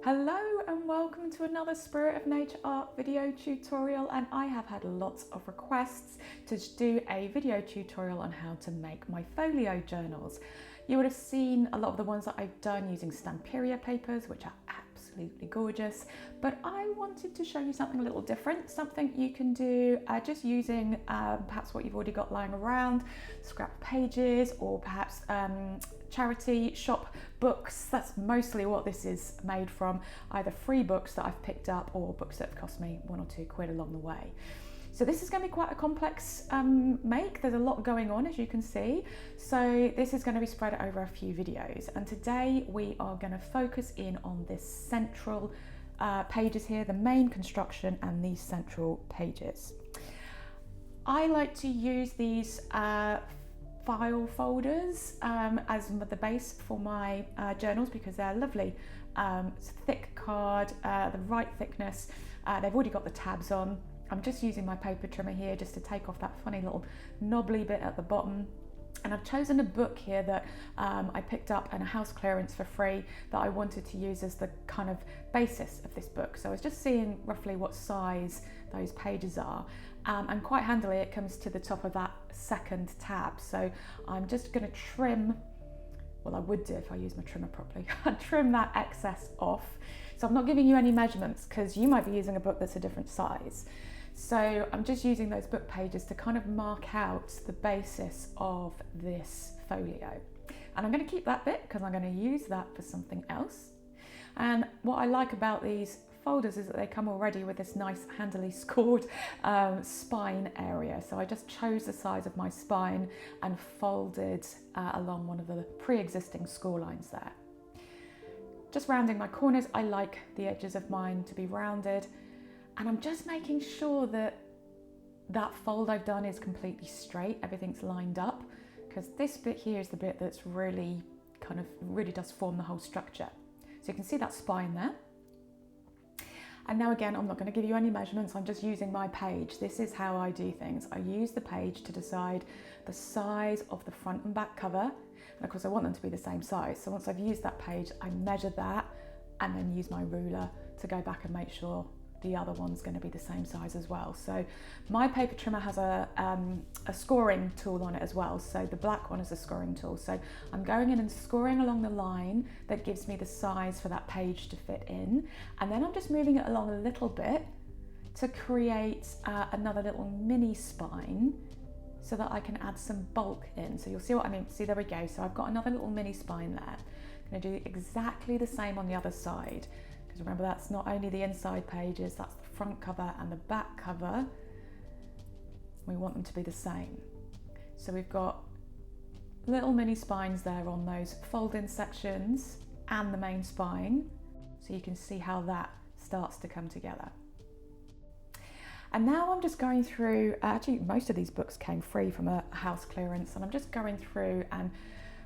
Hello and welcome to another Spirit of Nature Art video tutorial, and I have had lots of requests to do a video tutorial on how to make my folio journals. You would have seen a lot of the ones that I've done using Stamperia papers, which are absolutely gorgeous, but I wanted to show you something a little different, something you can do just using perhaps what you've already got lying around, scrap pages, or perhaps charity shop books. That's mostly what this is made from, either free books that I've picked up or books that have cost me £1 or £2 along the way. So this is going to be quite a complex make. There's a lot going on, as you can see. So this is going to be spread over a few videos. And today we are going to focus in on this central pages here, the main construction and these central pages. I like to use these file folders as the base for my journals because they're lovely. It's a thick card, the right thickness. They've already got the tabs on. I'm just using my paper trimmer here just to take off that funny little knobbly bit at the bottom. And I've chosen a book here that I picked up in a house clearance for free that I wanted to use as the kind of basis of this book. So I was just seeing roughly what size those pages are. And quite handily it comes to the top of that second tab. So I'm just going to trim, well, I would do if I used my trimmer properly, I'd trim that excess off. So I'm not giving you any measurements because you might be using a book that's a different size. So I'm just using those book pages to kind of mark out the basis of this folio. And I'm going to keep that bit because I'm going to use that for something else. And what I like about these folders is that they come already with this nice handily scored spine area. So I just chose the size of my spine and folded along one of the pre-existing score lines there. Just rounding my corners, I like the edges of mine to be rounded. And I'm just making sure that that fold I've done is completely straight, everything's lined up, because this bit here is the bit that's really does form the whole structure. So you can see that spine there. And now again, I'm not going to give you any measurements, I'm just using my page. This is how I do things. I use the page to decide the size of the front and back cover. And of course I want them to be the same size. So once I've used that page, I measure that and then use my ruler to go back and make sure the other one's going to be the same size as well. So my paper trimmer has a scoring tool on it as well. So the black one is a scoring tool. So I'm going in and scoring along the line that gives me the size for that page to fit in. And then I'm just moving it along a little bit to create another little mini spine so that I can add some bulk in. So you'll see what I mean. See, there we go. So I've got another little mini spine there. I'm going to do exactly the same on the other side. Remember, that's not only the inside pages, that's the front cover and the back cover. We want them to be the same. So we've got little mini spines there on those fold-in sections and the main spine. So you can see how that starts to come together. And now I'm just going through, actually most of these books came free from a house clearance, and I'm just going through and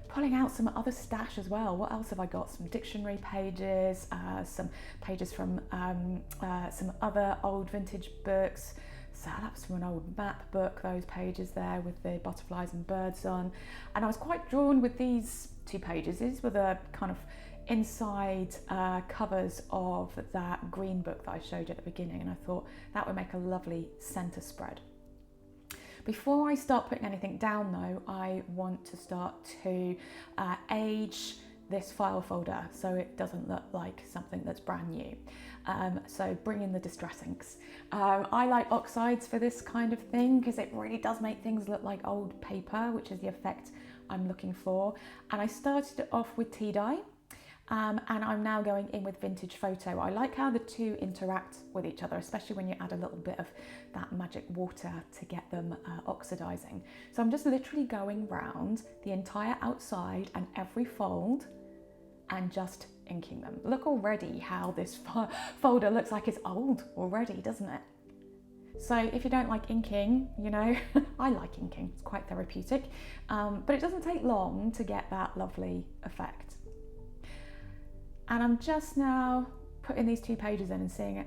pulling out some other stash as well. What else have I got? Some dictionary pages, some pages from some other old vintage books. So that's from an old map book, those pages there with the butterflies and birds on. And I was quite drawn with these two pages. These were the kind of inside covers of that green book that I showed you at the beginning, and I thought that would make a lovely centre spread. Before I start putting anything down though, I want to start to age this file folder so it doesn't look like something that's brand new. So bring in the distress inks. I like oxides for this kind of thing because it really does make things look like old paper, which is the effect I'm looking for. And I started it off with tea dye. And I'm now going in with vintage photo. I like how the two interact with each other, especially when you add a little bit of that magic water to get them oxidizing. So I'm just literally going round the entire outside and every fold and just inking them. Look already how this folder looks like it's old already, doesn't it? So if you don't like inking, you know, I like inking, it's quite therapeutic, but it doesn't take long to get that lovely effect. And I'm just now putting these two pages in and seeing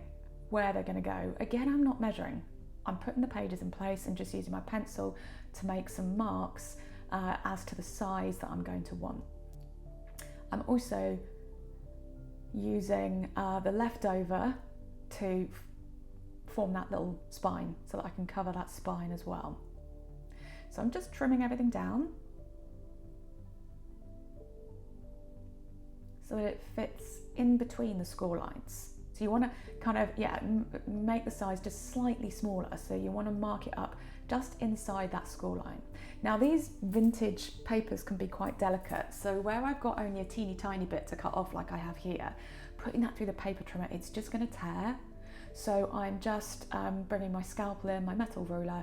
where they're going to go. Again, I'm not measuring. I'm putting the pages in place and just using my pencil to make some marks as to the size that I'm going to want. I'm also using the leftover to form that little spine so that I can cover that spine as well. So I'm just trimming everything down so that it fits in between the score lines. So you want to kind of, make the size just slightly smaller. So you want to mark it up just inside that score line. Now these vintage papers can be quite delicate. So where I've got only a teeny tiny bit to cut off like I have here, putting that through the paper trimmer, it's just going to tear. So I'm just bringing my scalpel in, my metal ruler,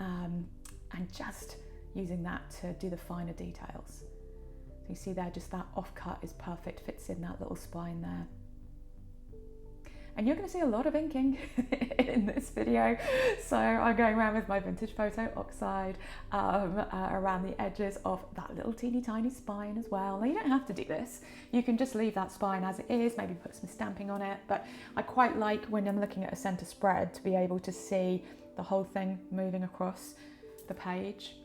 and just using that to do the finer details. So you see there, just that off cut is perfect, fits in that little spine there. And you're going to see a lot of inking in this video. So I'm going around with my vintage photo Oxide around the edges of that little teeny tiny spine as well. Now you don't have to do this. You can just leave that spine as it is, maybe put some stamping on it. But I quite like when I'm looking at a center spread to be able to see the whole thing moving across the page.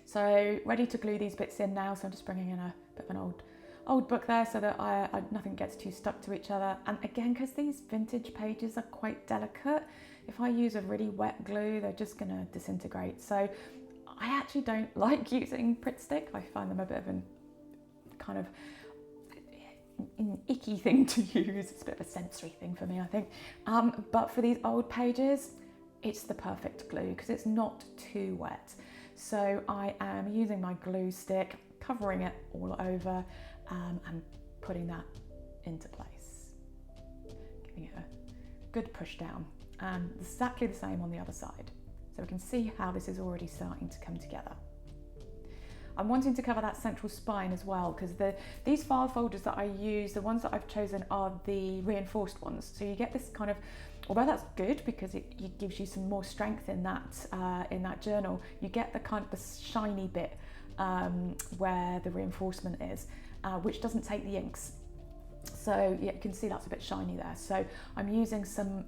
So ready to glue these bits in now. So I'm just bringing in a bit of an old book there so that nothing gets too stuck to each other. And again, because these vintage pages are quite delicate, if I use a really wet glue, they're just going to disintegrate. So I actually don't like using Pritt Stick. I find them a bit of an kind of an icky thing to use. It's a bit of a sensory thing for me, I think. But for these old pages, it's the perfect glue because it's not too wet. So I am using my glue stick, covering it all over, and putting that into place, giving it a good push down, and exactly the same on the other side. So we can see how this is already starting to come together. I'm wanting to cover that central spine as well because these file folders that I use, the ones that I've chosen are the reinforced ones. So you get this kind of, although that's good because it gives you some more strength in that journal, you get the kind of the shiny bit where the reinforcement is. Which doesn't take the inks. So yeah, you can see that's a bit shiny there. So I'm using some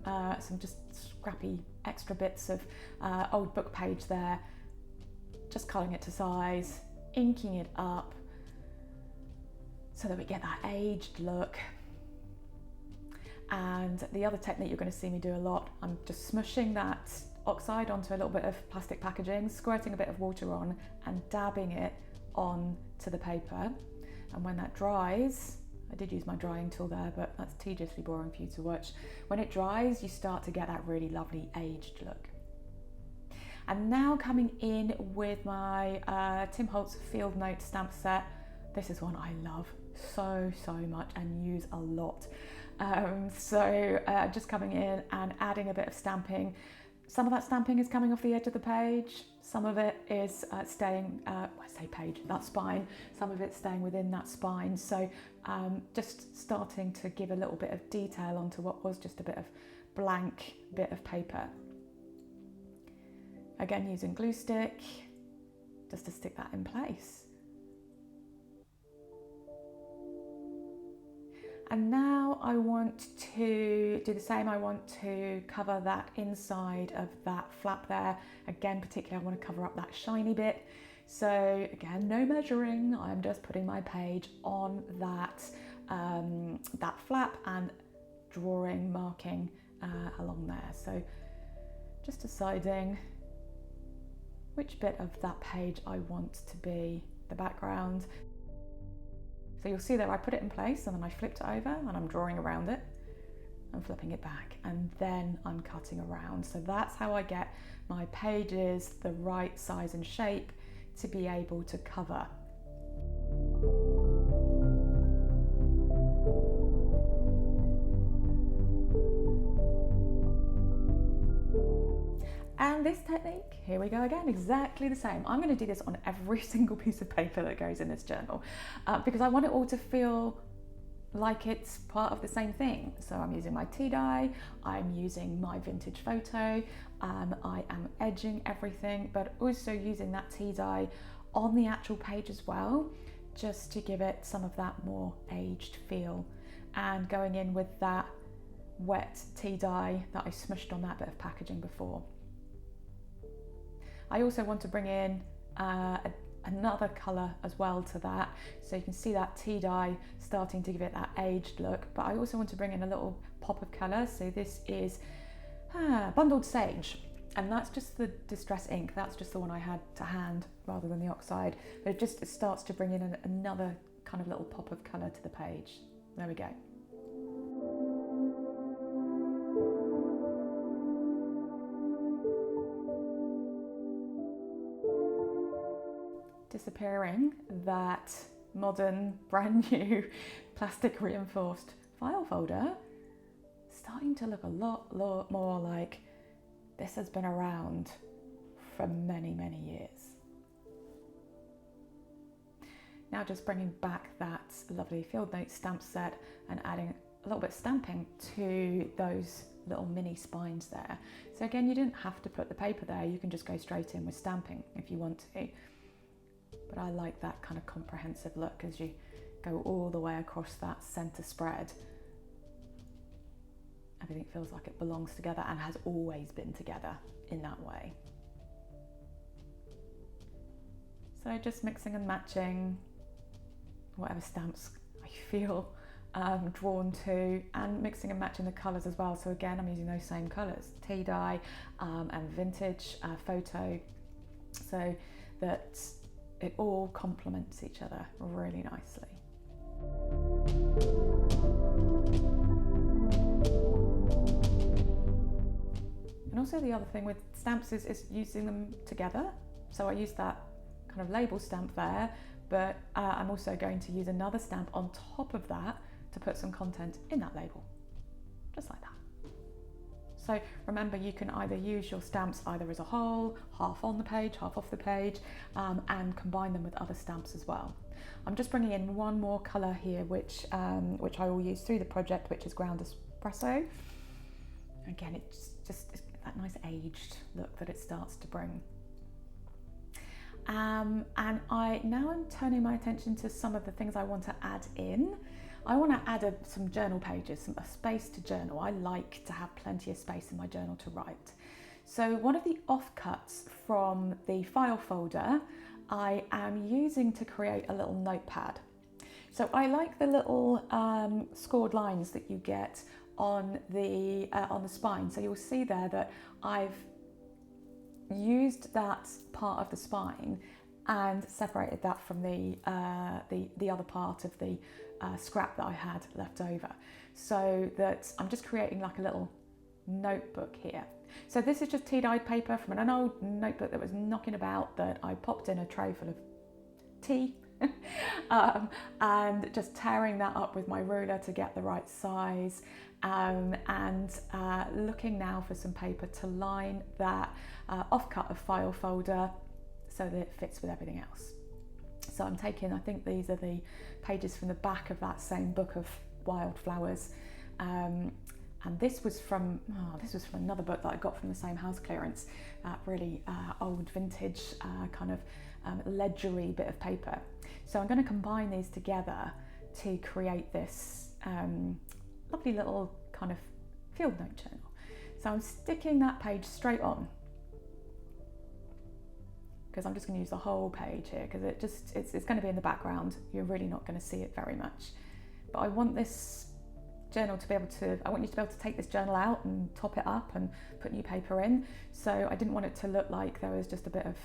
just scrappy extra bits of old book page there, just cutting it to size, inking it up so that we get that aged look. And the other technique you're going to see me do a lot, I'm just smushing that Oxide onto a little bit of plastic packaging, squirting a bit of water on and dabbing it onto the paper. And when that dries, I did use my drying tool there, but that's tediously boring for you to watch. When it dries, you start to get that really lovely aged look. And now coming in with my Holtz Field Note stamp set. This is one I love so much and use a lot. Just coming in and adding a bit of stamping. Some of that stamping is coming off the edge of the page. Some of it is staying, that spine. Some of it's staying within that spine. So just starting to give a little bit of detail onto what was just a bit of blank bit of paper. Again, using glue stick, just to stick that in place. And now I want to do the same. I want to cover that inside of that flap there. Again, particularly I want to cover up that shiny bit. So again, no measuring. I'm just putting my page on that, that flap and drawing, marking along there. So just deciding which bit of that page I want to be the background. So you'll see there I put it in place and then I flipped it over and I'm drawing around it and flipping it back and then I'm cutting around. So that's how I get my pages the right size and shape to be able to cover. And this technique, here we go again, exactly the same. I'm going to do this on every single piece of paper that goes in this journal because I want it all to feel like it's part of the same thing. So I'm using my tea dye, I'm using my vintage photo, I am edging everything, but also using that tea dye on the actual page as well, just to give it some of that more aged feel. And going in with that wet tea dye that I smushed on that bit of packaging before. I also want to bring in another colour as well to that, so you can see that tea dye starting to give it that aged look, but I also want to bring in a little pop of colour. So this is Bundled Sage, and that's just the distress ink. That's just the one I had to hand rather than the Oxide, but it starts to bring in another kind of little pop of colour to the page. There we go. Disappearing that modern, brand new plastic reinforced file folder, starting to look a lot more like this has been around for many, many years. Now just bringing back that lovely Field Note stamp set and adding a little bit of stamping to those little mini spines there. So again, you didn't have to put the paper there, you can just go straight in with stamping if you want to. But I like that kind of comprehensive look as you go all the way across that centre spread. Everything feels like it belongs together and has always been together in that way. So just mixing and matching whatever stamps I feel drawn to, and mixing and matching the colours as well. So again, I'm using those same colours, tea dye and vintage photo, so that it all complements each other really nicely. And also the other thing with stamps is using them together. So I use that kind of label stamp there, but I'm also going to use another stamp on top of that to put some content in that label, just like that. So remember, you can either use your stamps either as a whole, half on the page, half off the page, and combine them with other stamps as well. I'm just bringing in one more colour here, which I will use through the project, which is ground espresso. Again, it's that nice aged look that it starts to bring. And now I'm turning my attention to some of the things I want to add in. I want to add some journal pages, a space to journal. I like to have plenty of space in my journal to write. So one of the offcuts from the file folder I am using to create a little notepad. So I like the little scored lines that you get on the spine. So you'll see there that I've used that part of the spine and separated that from the other part of the scrap that I had left over, so that I'm just creating like a little notebook here. So this is just tea-dyed paper from an old notebook that was knocking about that I popped in a tray full of tea and just tearing that up with my ruler to get the right size, and looking now for some paper to line that offcut of file folder so that it fits with everything else. So I'm taking, I think these are the pages from the back of that same book of wildflowers, and this was from another book that I got from the same house clearance, really old vintage kind of ledgery bit of paper. So I'm going to combine these together to create this lovely little kind of field note journal. So I'm sticking that page straight on, because I'm just going to use the whole page here, because it's going to be in the background. You're really not going to see it very much. But I want this journal to be able to, I want you to be able to take this journal out and top it up and put new paper in. So I didn't want it to look like there was just a bit of,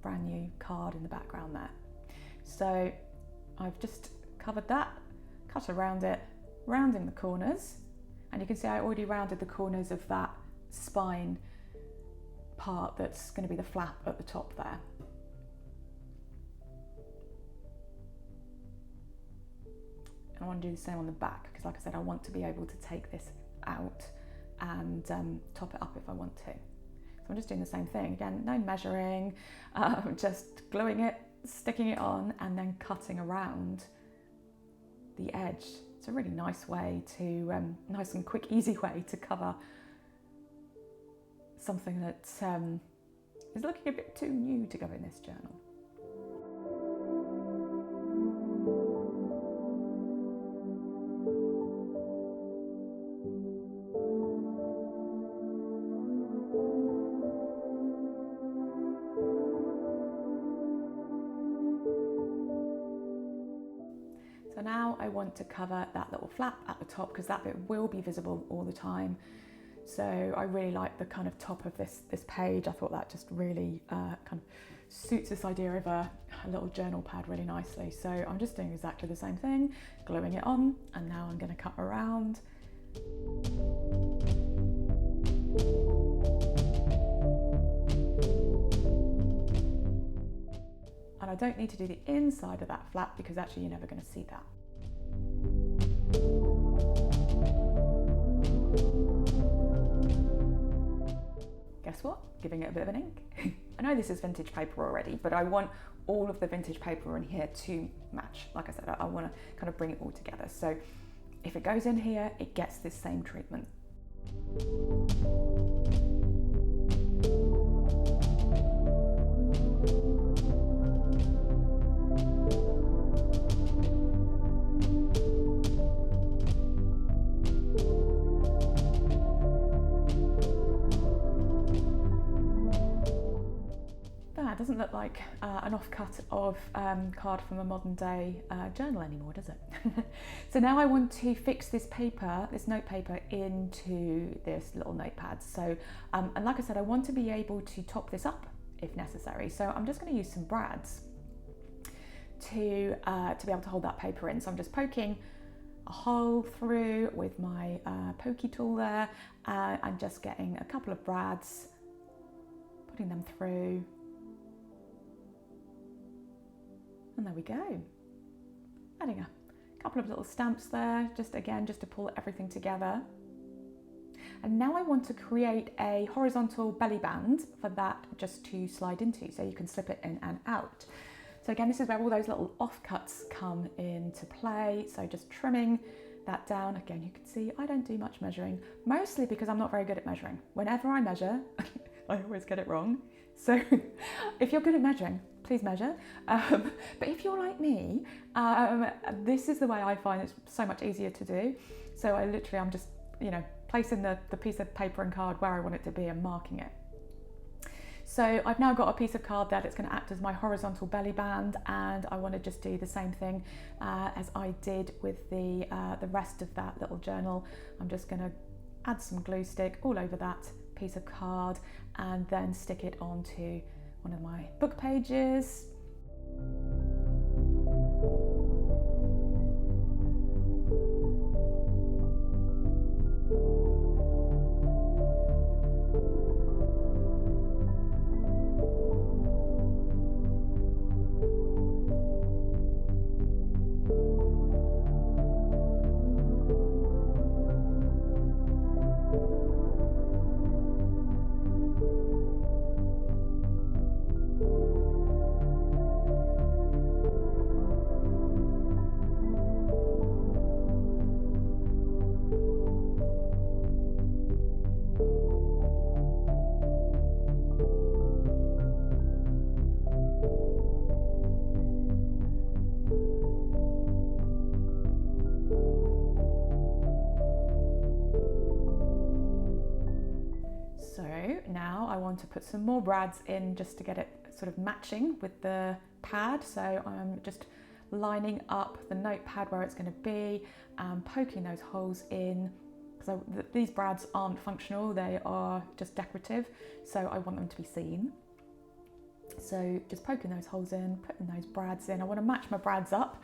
brand new card in the background there. So I've just covered that, cut around it, rounding the corners. And you can see I already rounded the corners of that spine part that's going to be the flap at the top there. And I want to do the same on the back, because like I said, I want to be able to take this out and top it up if I want to. So I'm just doing the same thing. Again, no measuring, just gluing it, sticking it on, and then cutting around the edge. It's a really nice way to, nice and quick, easy way to cover something that is looking a bit too new to go in this journal. I want to cover that little flap at the top because that bit will be visible all the time. So I really like the kind of top of this page. I thought that just really kind of suits this idea of a little journal pad really nicely. So I'm just doing exactly the same thing, gluing it on, and now I'm going to cut around. And I don't need to do the inside of that flap because actually you're never going to see that. Guess what? Giving it a bit of an ink. I know this is vintage paper already, but I want all of the vintage paper in here to match. Like I said, I want to kind of bring it all together. So if it goes in here, it gets this same treatment. That doesn't look like an offcut of card from a modern day journal anymore, does it? So now I want to fix this paper, this note paper, into this little notepad. So, and like I said, I want to be able to top this up if necessary. So I'm just going to use some brads to be able to hold that paper in. So I'm just poking a hole through with my pokey tool there, and just getting a couple of brads, putting them through. And there we go. Adding a couple of little stamps there, just to pull everything together. And now I want to create a horizontal belly band for that just to slide into, so you can slip it in and out. So again, this is where all those little offcuts come into play. So just trimming that down. Again, you can see I don't do much measuring, mostly because I'm not very good at measuring. Whenever I measure, I always get it wrong. So if you're good at measuring, please measure. But if you're like me, this is the way I find it's so much easier to do. So I'm just, placing the piece of paper and card where I want it to be and marking it. So I've now got a piece of card there that's going to act as my horizontal belly band, and I want to just do the same thing as I did with the rest of that little journal. I'm just going to add some glue stick all over that piece of card and then stick it onto one of my book pages. Now I want to put some more brads in just to get it sort of matching with the pad. So I'm just lining up the notepad where it's going to be, poking those holes in, because these brads aren't functional, they are just decorative, so I want them to be seen. So just poking those holes in, putting those brads in. I want to match my brads up.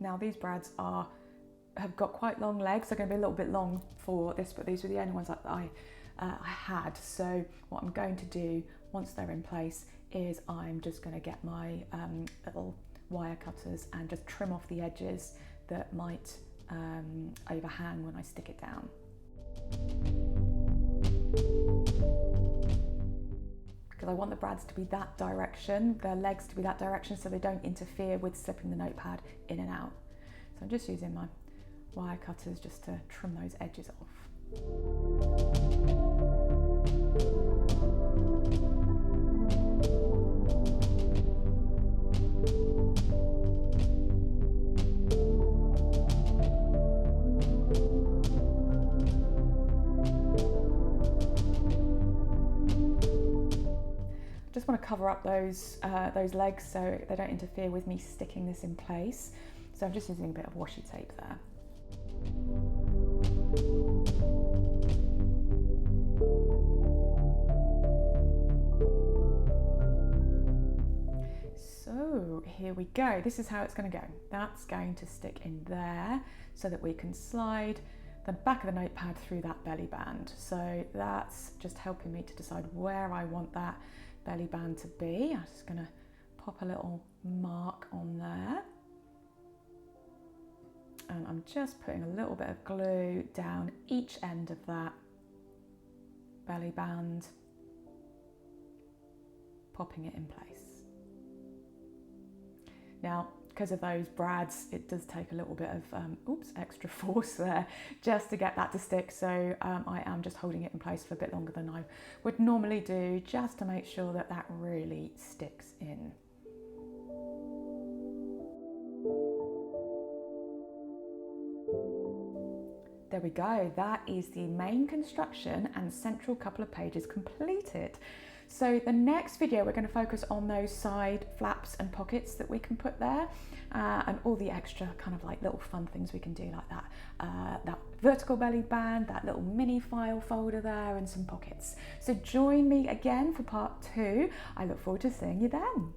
Now these brads have got quite long legs. They're going to be a little bit long for this, but these were the only ones that I had. So what I'm going to do once they're in place is I'm just going to get my little wire cutters and just trim off the edges that might overhang when I stick it down. Because I want the brads to be that direction, their legs to be that direction, so they don't interfere with slipping the notepad in and out. So I'm just using my wire cutters just to trim those edges off. cover up those legs so they don't interfere with me sticking this in place. So I'm just using a bit of washi tape there. So here we go. This is how it's going to go. That's going to stick in there so that we can slide the back of the notepad through that belly band. So that's just helping me to decide where I want that belly band to be. I'm just going to pop a little mark on there. And I'm just putting a little bit of glue down each end of that belly band, popping it in place. Now, because of those brads, it does take a little bit of extra force there just to get that to stick. So I am just holding it in place for a bit longer than I would normally do, just to make sure that that really sticks in. There we go, that is the main construction and central couple of pages completed. So the next video we're going to focus on those side flaps and pockets that we can put there, and all the extra kind of like little fun things we can do, like that vertical belly band, that little mini file folder there, and some pockets. So join me again for part 2. I look forward to seeing you then.